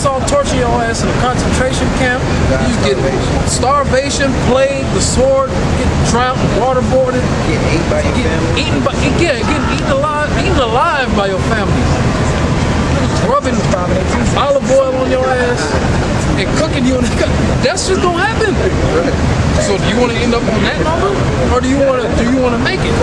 saw torture your ass in a concentration camp. You get starvation, plague, the sword, get drowned, waterboarded, Get ate by your family. getting eaten alive by your family. Rubbing olive oil on your ass and cooking you in the cut. That's just gonna happen. So do you want to end up on that number, or do you want to make it?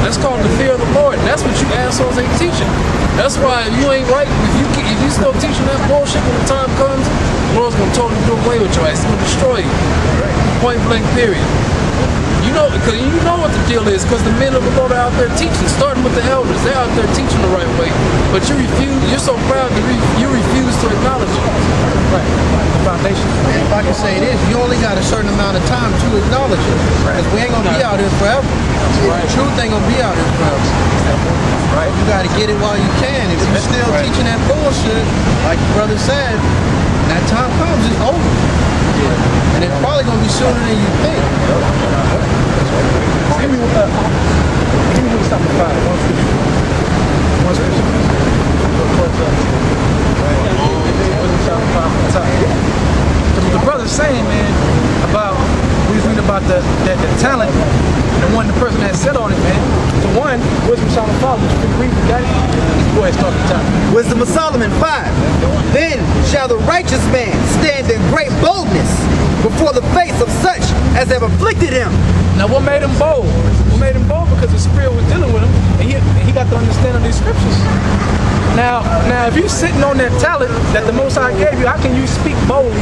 That's called the fear of the Lord. That's what you assholes ain't teaching. That's why you ain't right. If you still teaching that bullshit when the time comes, the Lord's gonna totally do away with your ass. He's gonna destroy you. Point blank. Period. You know, because you know what the deal is, because the men of the Lord are out there teaching, starting with the elders. They're out there teaching the right way, but you refuse. You're so proud that you refuse to acknowledge it. Right. The foundation. And if I can say this, you only got a certain amount of time to acknowledge it. Because we ain't gonna be out here forever. The truth ain't gonna be out here forever. Right? You gotta get it while you can. If you're still teaching that bullshit, like the brother said, when that time comes, it's over. And it's probably gonna be sooner than you think. Give me what's up with 5. One scripture. The brother's saying, man, about we was reading about the talent, the person that sat on it, man. The one, Wisdom of Solomon 5, which we read, got it. Go ahead, start the time. Wisdom of Solomon 5. Then shall the righteous man stand in great boldness before the face of such as have afflicted him. Now, what made him bold? What made him bold? Because the Spirit was dealing with him, and he got to understand of these scriptures. Now, if you're sitting on that talent that the Most High gave you, how can you speak boldly,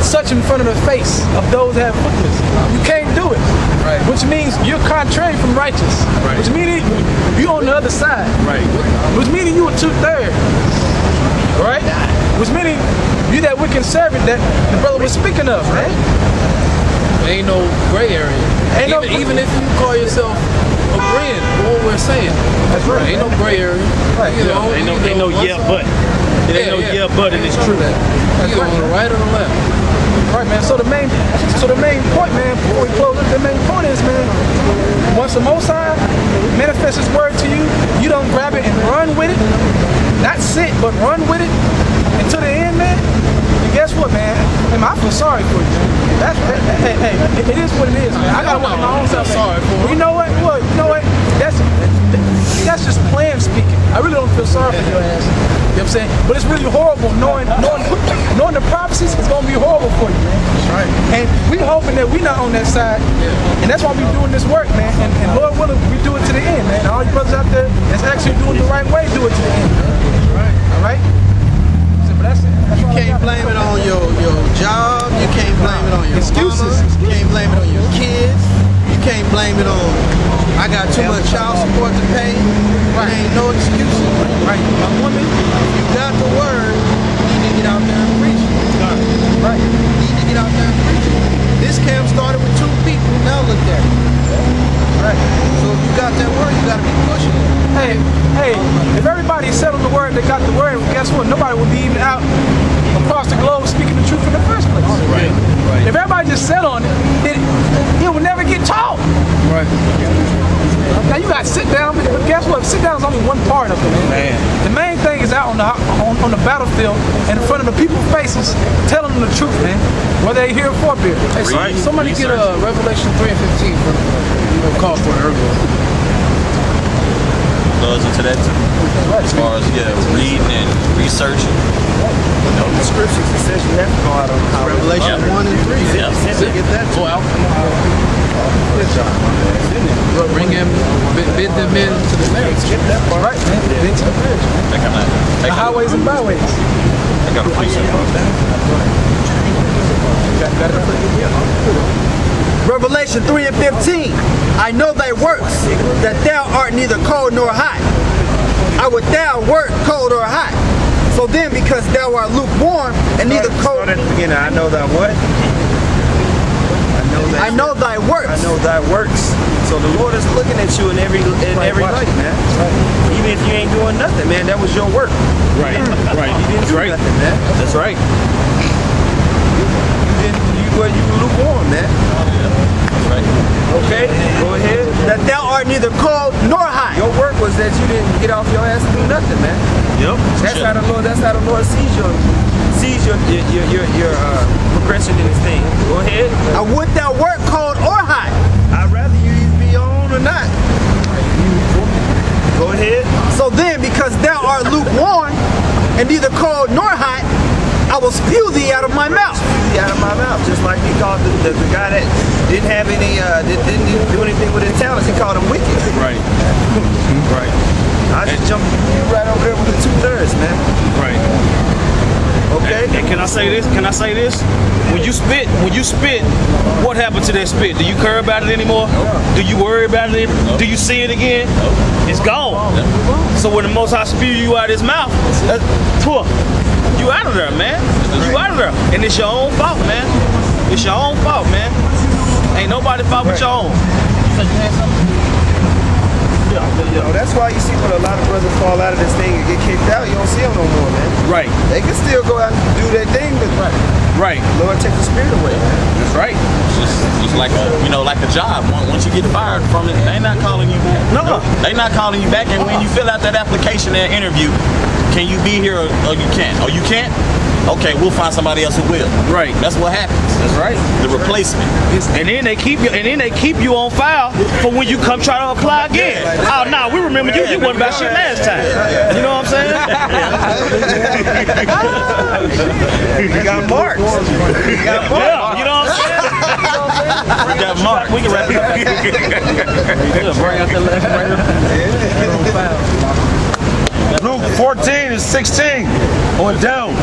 such in front of the face of those that have afflicted? You can't do it. Right. Which means you're contrary from righteous. Right. Which means you're on the other side. Right. Which means you a 2/3. Right? Which means you that wicked servant that the brother was speaking of, man. There ain't no gray area. Even if you call yourself agreeing with what we're saying, That's right. ain't no gray area. Right. Ain't no yeah, but. It ain't no yeah, but, and it's true. Either on the right or the left. Right, man. So the main point, man, before we close it, the main point is, man, once the Most High manifests His word to you, you don't grab it and run with it. Not sit, but run with it until the end, man. And guess what, man? I feel sorry for you, man. Hey, it is what it is, man. I gotta work on my own self. Sorry for You know what? You know what? That's just plain speaking. I really don't feel sorry for your ass. You know what I'm saying? But it's really horrible knowing the prophecies is gonna be horrible for you, man. That's right. And we hoping that we not on that side. Yeah. And that's why we doing this work, man. And Lord willing, we do it to the end, man. All you brothers out there that's actually doing the right way, do it to the end, man. Right. All right? So, but that's it. That's You all I can't got. blame it on your job. You can't blame it on your Excuses. mama. You can't blame it on your kids. You can't blame it on I got too much child support to pay. There ain't no excuses. Right. My woman, if you got the word, you need to get out there and preach it. Right. You need to get out there and preach it. This camp started with 2 people. Now look at it. Right. So if you got that word, you got to be pushing it. Hey, if everybody settled the word, they got the word, guess what? Nobody would be even out across the globe speaking the truth in the first place. Right. If everybody just sat on it, it would never get taught. Right. Now you got to sit down, but guess what? Sit down is only one part of it, man. The main thing is out on the battlefield in front of the people's faces, telling them the truth, man. Whether they hear it for beer. Hey, somebody get Revelation 3:15 for call for it earlier. Goes into that too. As far as reading and researching. The scriptures, it says you have to go out on the highway. Revelation 1 and 3. Yeah. Get that Go out. Bring him, bid them in to the marriage. All right, man. Been to the bridge. The highways and byways. I got a precept on that. Revelation 3 and 15. I know thy works, that thou art neither cold nor hot. I would thou wert cold or hot. So then, because thou art lukewarm and neither cold, Start at the beginning. I know thy what? I know thy works. I know thy works. So the Lord is looking at you in every light, man. Even if you ain't doing nothing, man, that was your work. Right. You didn't do nothing, man. That's right. You were lukewarm, man. That's right. Okay, go ahead. That thou art neither cold nor hot. Your work was that you didn't get off your ass and do nothing, man. Yep. That's how the Lord sees your progression in this thing. Go ahead. I would thou wert cold or hot. I'd rather you either be on or not. Go ahead. So then, because thou art lukewarm, and neither cold nor hot, I will spew thee out of my mouth. Out of my mouth, just like he called the guy that didn't have any, didn't do anything with his talents. He called him wicked. Right. Right. I just jumped you right over there with the 2/3, man. Right. Okay. And can I say this? When you spit, what happened to that spit? Do you care about it anymore? Do you worry about it? Do you see it again? It's gone. So when the Most High spew you out of his mouth, you out of there, man. You out of there. And it's your own fault, man. It's your own fault, man. Ain't nobody fault but your own. That's why you see when a lot of brothers fall out of this thing and get kicked out, you don't see them no more, man. Right. They can still go out and do their thing, but Right. Lord take the spirit away, man. That's right. Just like a job. Once you get fired from it, they not calling you back. No. They not calling you back. And when you fill out that application, that interview, can you be here or you can't? Oh, you can't? Okay, we'll find somebody else who will. Right. That's what happens. That's right. The replacement. And then they keep you on file for when you come try to apply again. Oh no, we remember you. You wasn't about shit last time. You know what I'm saying? You got marks. Yeah, you know what I'm saying? We got Mark. We can wrap it up. Bring out the left right. Luke 14:16 on down.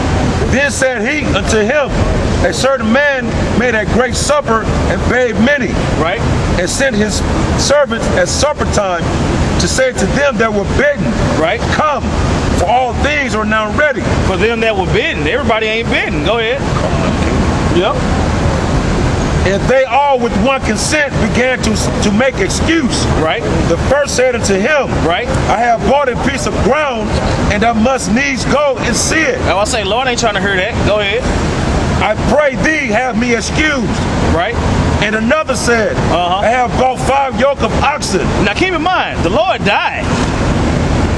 Then said he unto him, a certain man made a great supper and bade many, Right? and sent his servants at supper time to say to them that were bidden, Right? come, for all things are now ready. For them that were bidden, everybody ain't bidden. Go ahead. Yep. And they all with one consent began to make excuse. Right? The first said unto him, Right? I have bought a piece of ground, and I must needs go and see it. Oh, I say, Lord ain't trying to hear that. Go ahead. I pray thee, have me excused. Right? And another said, Uh-huh. I have bought 5 yoke of oxen. Now keep in mind, the Lord died.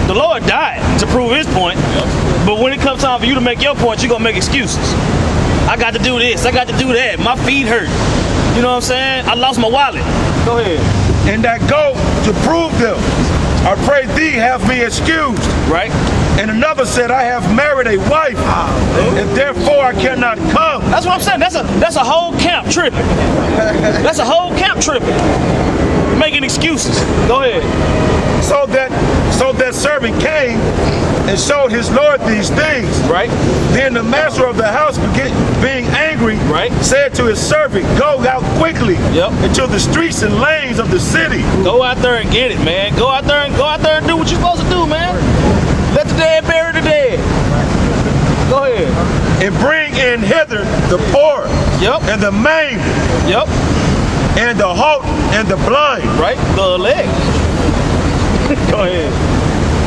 The Lord died to prove his point. But when it comes time for you to make your point, you're gonna make excuses. I got to do this, I got to do that, my feet hurt. You know what I'm saying? I lost my wallet. Go ahead. And that go to prove them. I pray thee, have me excused. Right? And another said, I have married a wife, and therefore I cannot come. That's what I'm saying. That's a whole camp tripping. That's a whole camp tripping. Making excuses. Go ahead. So that servant came and showed his Lord these things. Right? Then the master of the house, being angry, Right. said to his servant, go out quickly Yep. into the streets and lanes of the city. Go out there and get it, man. Go out there and do what you're supposed to do, man. Let the dead bury the dead. Go ahead. And bring in hither the poor, Yep. and the maimed, Yep. and the halt, and the blind. Right? The leg. Go ahead.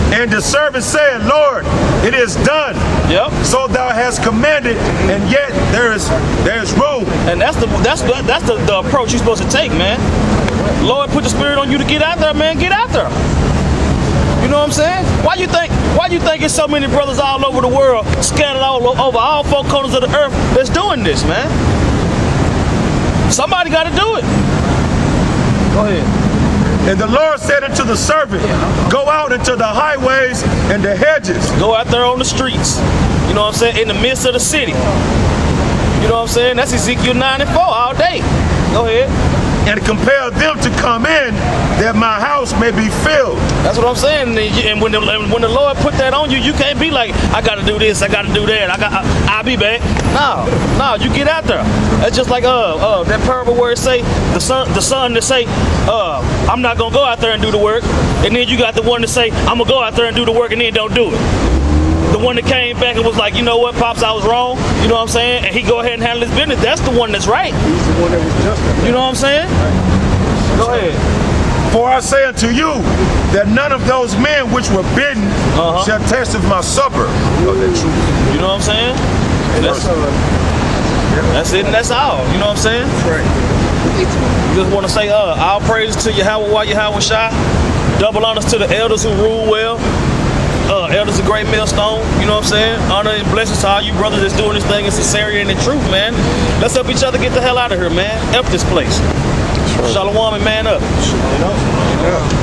And the servant said, Lord, it is done. Yep. So thou hast commanded, and yet there's room. And that's the approach you're supposed to take, man. Lord put the spirit on you to get out there, man. Get out there. You know what I'm saying? Why you think there's so many brothers all over the world, scattered all over all 4 corners of the earth, that's doing this, man? Somebody got to do it. Go ahead. And the Lord said unto the servant, go out into the highways and the hedges. Go out there on the streets. You know what I'm saying? In the midst of the city. You know what I'm saying? That's Ezekiel 9 and 4 all day. Go ahead. And compel them to come in, that my house may be filled. That's what I'm saying. And when the Lord put that on you, you can't be like, I got to do this, I got to do that, I'll be back. No, you get out there. That's just like that parable where it say the son that say, I'm not gonna go out there and do the work, and then you got the one that say, I'm gonna go out there and do the work, and then don't do it. The one that came back and was like, you know what, Pops, I was wrong. You know what I'm saying? And he go ahead and handle his business. That's the one that's right. He's the one that was just. You know what I'm saying? Go ahead. For I say unto you, that none of those men which were bidden shall taste of my supper. You know what I'm saying? That's it and that's all. You know what I'm saying? Right. You just want to say, all praise to Yahweh Shai. Double honors to the elders who rule well. Elders of Great Millstone, you know what I'm saying? Honor and blessings to all you brothers that's doing this thing in sincerity and in truth, man. Let's help each other get the hell out of here, man. F this place. Shalom and man up. You know?